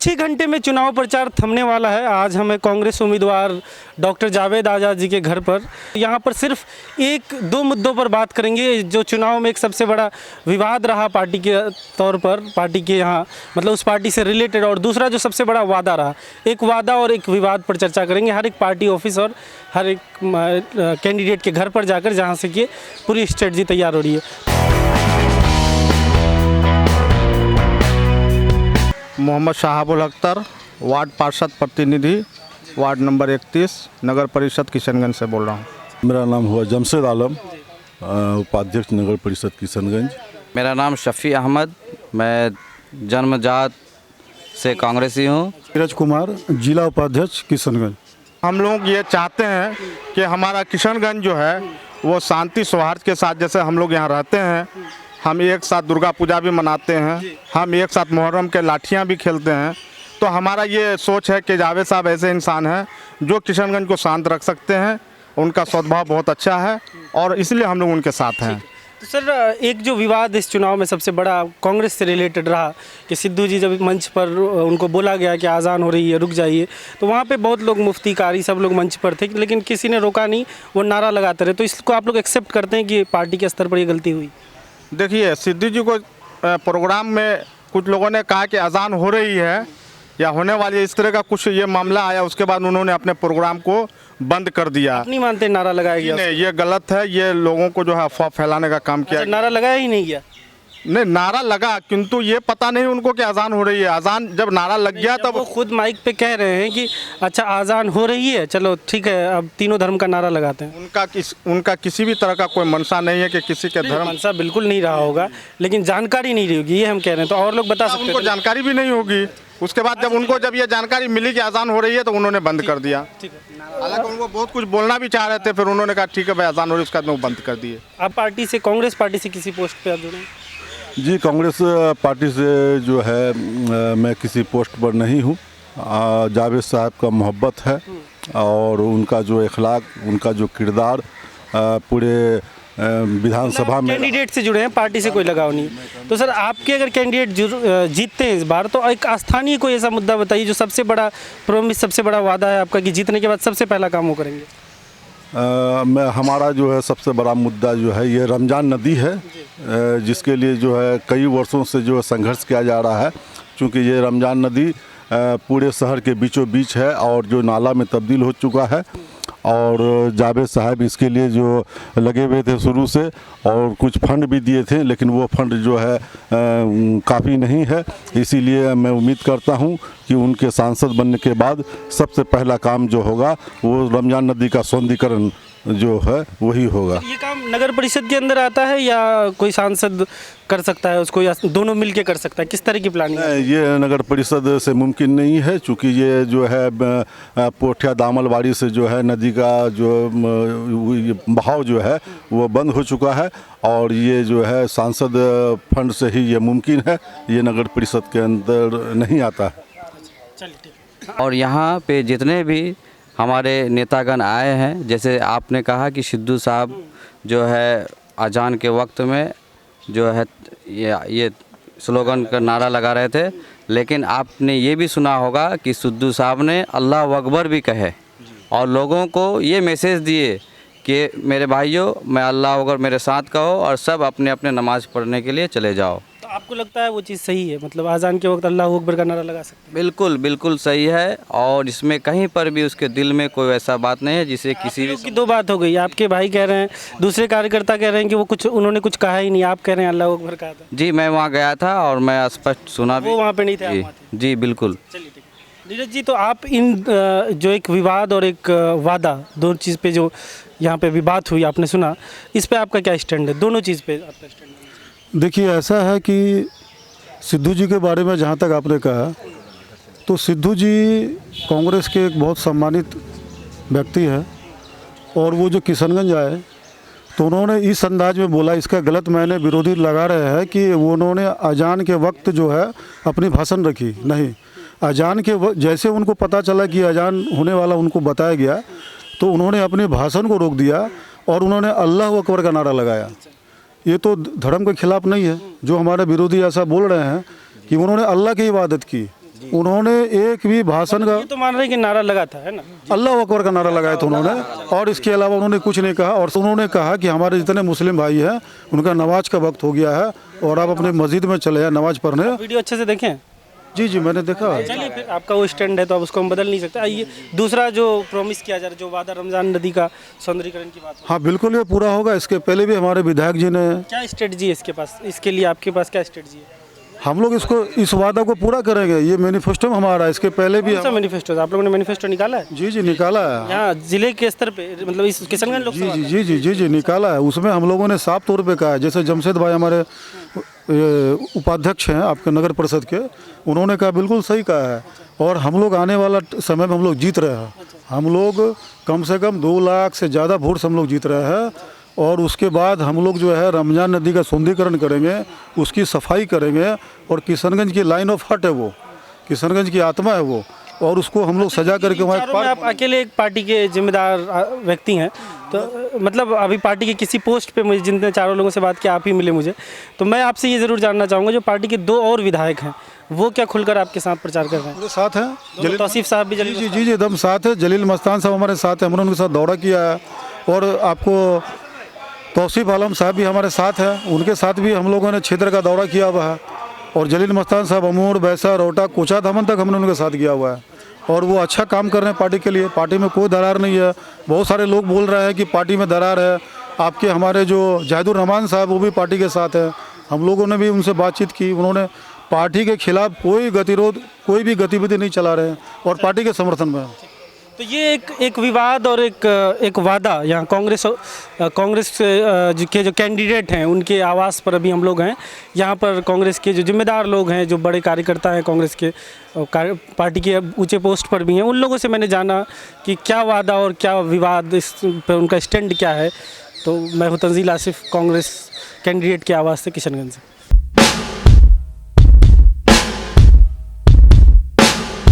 कुछ ही घंटे में चुनाव प्रचार थमने वाला है। आज हमें कांग्रेस उम्मीदवार डॉक्टर जावेद आज़ाद जी के घर पर, यहाँ पर सिर्फ एक दो मुद्दों पर बात करेंगे जो चुनाव में एक सबसे बड़ा विवाद रहा पार्टी के तौर पर, पार्टी के यहाँ मतलब उस पार्टी से रिलेटेड, और दूसरा जो सबसे बड़ा वादा रहा, एक वादा और एक विवाद पर चर्चा करेंगे हर एक पार्टी ऑफिस और हर एक कैंडिडेट के घर पर जाकर, जहाँ से कि पूरी स्ट्रेटजी तैयार हो रही है। मोहम्मद शाहाबुल अख्तर, वार्ड पार्षद प्रतिनिधि, वार्ड नंबर 31, नगर परिषद किशनगंज से बोल रहा हूँ। मेरा नाम हुआ जमशेद आलम, उपाध्यक्ष नगर परिषद किशनगंज। मेरा नाम शफ़ी अहमद, मैं जन्मजात से कांग्रेसी हूँ। नीरज कुमार, जिला उपाध्यक्ष किशनगंज। हम लोग ये चाहते हैं कि हमारा किशनगंज जो है वो शांति सौहार्द के साथ, जैसे हम लोग यहाँ रहते हैं, हम एक साथ दुर्गा पूजा भी मनाते हैं, हम एक साथ मुहर्रम के लाठियाँ भी खेलते हैं। तो हमारा ये सोच है कि जावेद साहब ऐसे इंसान हैं जो किशनगंज को शांत रख सकते हैं, उनका स्वभाव बहुत अच्छा है और इसलिए हम लोग उनके साथ हैं। तो सर, एक जो विवाद इस चुनाव में सबसे बड़ा कांग्रेस से रिलेटेड रहा कि सिद्धू जी जब मंच पर उनको बोला गया कि आज़ान हो रही है, रुक जाइए, तो वहाँ पे बहुत लोग, मुफ्ती कारी सब लोग मंच पर थे, लेकिन किसी ने रोका नहीं, वो नारा लगाते रहे। तो इसको आप लोग एक्सेप्ट करते हैं कि पार्टी के स्तर पर ये गलती हुई? देखिए, सिद्धू जी को प्रोग्राम में कुछ लोगों ने कहा कि अजान हो रही है या होने वाली है, इस तरह का कुछ ये मामला आया। उसके बाद उन्होंने अपने प्रोग्राम को बंद कर दिया। नहीं मानते नारा लगाया गया? नहीं, ये गलत है, ये लोगों को जो है अफवाह फैलाने का काम किया। नारा लगाया ही नहीं गया? नहीं, नारा लगा, किंतु ये पता नहीं उनको कि अजान हो रही है। अजान जब नारा लग गया तब वो खुद माइक पे कह रहे हैं कि अच्छा आज़ान हो रही है, चलो ठीक है, अब तीनों धर्म का नारा लगाते हैं। उनका किसी भी तरह का कोई मनसा नहीं है कि किसी के धर्म। मनसा बिल्कुल नहीं रहा होगा, लेकिन जानकारी नहीं रही होगी, ये हम कह रहे हैं। तो और लोग बता सकते हैं? उनको जानकारी भी नहीं होगी। उसके बाद जब ये जानकारी मिली कि अजान हो रही है तो उन्होंने बंद कर दिया। हालांकि उनको बहुत कुछ बोलना भी चाह रहे थे, फिर उन्होंने कहा ठीक है भाई, अजान हो रही है, उसके बाद वो बंद कर दिए। आप पार्टी से, कांग्रेस पार्टी से किसी पोस्ट पे आप जुड़े? जी, कांग्रेस पार्टी से जो है मैं किसी पोस्ट पर नहीं हूँ। जावेद साहब का मोहब्बत है और उनका जो इखलाक, उनका जो किरदार पूरे विधानसभा में। कैंडिडेट से जुड़े हैं, पार्टी से कोई लगाव नहीं। तो सर, आपके अगर कैंडिडेट जीतते हैं इस बार, तो एक स्थानीय कोई ऐसा मुद्दा बताइए जो सबसे बड़ा प्रॉमिस, सबसे बड़ा वादा है आपका कि जीतने के बाद सबसे पहला काम वो करेंगे। हमारा जो है सबसे बड़ा मुद्दा जो है ये रमज़ान नदी है, जिसके लिए जो है कई वर्षों से जो है संघर्ष किया जा रहा है। क्योंकि ये रमज़ान नदी पूरे शहर के बीचों बीच है और जो नाला में तब्दील हो चुका है, और जावेद साहब इसके लिए जो लगे हुए थे शुरू से, और कुछ फंड भी दिए थे, लेकिन वो फंड जो है काफ़ी नहीं है। इसीलिए मैं उम्मीद करता हूं कि उनके सांसद बनने के बाद सबसे पहला काम जो होगा वो रमज़ान नदी का सौंदर्यीकरण जो है वही होगा। ये काम नगर परिषद के अंदर आता है या कोई सांसद कर सकता है उसको, या दोनों मिलके कर सकता है? किस तरह की प्लानिंग है? ये नगर परिषद से मुमकिन नहीं है, क्योंकि ये जो है पोठिया दामलवाड़ी से जो है नदी का जो बहाव जो है वो बंद हो चुका है, और ये जो है सांसद फंड से ही ये मुमकिन है, ये नगर परिषद के अंदर नहीं आता है। चलिए ठीक। और यहाँ पे जितने भी हमारे नेतागण आए हैं, जैसे आपने कहा कि सिद्धू साहब जो है अजान के वक्त में जो है ये स्लोगन का नारा लगा रहे थे, लेकिन आपने ये भी सुना होगा कि सिद्धू साहब ने अल्लाह अकबर भी कहे और लोगों को ये मैसेज दिए कि मेरे भाइयों, मैं अल्लाह अकबर मेरे साथ कहो और सब अपने अपने नमाज़ पढ़ने के लिए चले जाओ। तो आपको लगता है वो चीज़ सही है, मतलब आज़ान के वक्त अल्लाह अकबर का नारा लगा सकते हैं? बिल्कुल बिल्कुल सही है, और इसमें कहीं पर भी उसके दिल में कोई ऐसा बात नहीं है जिसे किसी भी की दो बात हो गई। आपके भाई कह रहे हैं, दूसरे कार्यकर्ता कह रहे हैं कि वो उन्होंने कुछ कहा ही नहीं, आप कह रहे हैं अल्लाह अकबर कहा था। जी, मैं वहाँ गया था और मैं स्पष्ट सुना भी। वो वहाँ पे नहीं थे? जी, जी बिल्कुल। चलिए ठीक है। नीरज जी, तो आप इन जो एक विवाद और एक वादा, दो चीज़ पे जो यहाँ पे विवाद हुई, आपने सुना, इस पे आपका क्या स्टैंड है? दोनों चीज़ पे आपका स्टैंड है? देखिए, ऐसा है कि सिद्धू जी के बारे में जहाँ तक आपने कहा, तो सिद्धू जी कांग्रेस के एक बहुत सम्मानित व्यक्ति है, और वो जो किशनगंज आए तो उन्होंने इस अंदाज में बोला, इसका गलत मैंने विरोधी लगा रहे हैं कि वो उन्होंने अजान के वक्त जो है अपनी भाषण रखी नहीं। अजान के वक्त जैसे उनको पता चला कि अजान होने वाला उनको बताया गया, तो उन्होंने अपने भाषण को रोक दिया और उन्होंने अल्लाह अकबर का नारा लगाया। ये तो धर्म के खिलाफ नहीं है। जो हमारे विरोधी ऐसा बोल रहे हैं कि उन्होंने अल्लाह की इबादत की, उन्होंने एक भी भाषण का ये तो मान रहे हैं कि नारा लगा था, है ना? अल्लाह अकबर का नारा लगाया था उन्होंने, और इसके अलावा उन्होंने कुछ नहीं कहा। और उन्होंने कहा कि हमारे जितने मुस्लिम भाई हैं उनका नमाज का वक्त हो गया है और आप अपने मस्जिद में चले जाएं नमाज पढ़ने। वीडियो अच्छे से देखें। जी जी मैंने देखा। चलिए फिर आपका वो स्टैंड है तो अब उसको हम बदल नहीं सकते। आइए दूसरा जो प्रॉमिस किया जा रहा है, जो वादा रमजान नदी का सौंदर्यीकरण की बात हो, हाँ बिल्कुल ये पूरा होगा। इसके पहले भी हमारे विधायक जी ने, क्या स्ट्रेटजी है इसके पास, इसके लिए आपके पास क्या स्ट्रेटजी है? हम लोग इसको इस वादा को पूरा करेंगे। ये मैनिफेस्टो में हमारा है। इसके पहले भी कौन सा मैनिफेस्टो? आप लोगों ने मैनिफेस्टो निकाला है जी जी निकाला है। यहाँ जिले के स्तर पे, मतलब इस किशनगंज जी लोकसभा जी का? जी जी जी जी निकाला है। उसमें हम लोगों ने साफ तौर पे कहा है, जैसे जमशेद भाई हमारे उपाध्यक्ष हैं आपके नगर परिषद के, उन्होंने कहा बिल्कुल सही कहा है। और हम लोग आने वाला समय में हम लोग जीत रहे हैं। हम लोग कम से कम 2 लाख से ज़्यादा वोट से हम लोग जीत रहे हैं। और उसके बाद हम लोग जो है रमजान नदी का सौंदर्यीकरण करेंगे, उसकी सफाई करेंगे। और किशनगंज की लाइन ऑफ हार्ट है वो, किशनगंज की आत्मा है वो, और उसको हम लोग सजा करके वहाँ चारों में आप अकेले एक पार्टी के जिम्मेदार व्यक्ति हैं, तो मतलब अभी पार्टी के किसी पोस्ट पे मुझे, जिनने चारों लोगों से बात की, आप ही मिले मुझे, तो मैं आपसे ये ज़रूर जानना चाहूँगा, जो पार्टी के 2 और विधायक हैं वो क्या खुलकर आपके साथ प्रचार कर रहे हैं? हमारे साथ हैं। जलील तौसीफ साहब भी, जी जी जी जी एकदम साथ है। जलील मस्तान साहब हमारे साथ हैं, हमने उनके साथ दौरा किया है। और आपको तौसीफ आलम साहब भी हमारे साथ हैं, उनके साथ भी हम लोगों ने क्षेत्र का दौरा किया हुआ है। और जलील मस्तान साहब अमूर, बैसा, रोहटा, कोचा धामन तक हमने उनके साथ किया हुआ है। और वो अच्छा काम कर रहे हैं पार्टी के लिए। पार्टी में कोई दरार नहीं है। बहुत सारे लोग बोल रहे हैं कि पार्टी में दरार है। आपके हमारे जो जाहिदुर रहमान साहब वो भी पार्टी के साथ हैं। हम लोगों ने भी उनसे बातचीत की, उन्होंने पार्टी के खिलाफ कोई गतिरोध, कोई भी गतिविधि नहीं चला रहे हैं और पार्टी के समर्थन में हैं। तो ये एक विवाद और एक वादा यहाँ कांग्रेस के जो कैंडिडेट हैं उनके आवास पर अभी हम लोग हैं। यहाँ पर कांग्रेस के जो जिम्मेदार लोग हैं, जो बड़े कार्यकर्ता हैं कांग्रेस के, पार्टी के ऊंचे पोस्ट पर भी हैं, उन लोगों से मैंने जाना कि क्या वादा और क्या विवाद, इस पर उनका स्टैंड क्या है। तो मैं हूँ तंजील आसिफ, कांग्रेस कैंडिडेट के आवाज़ से किशनगंज से।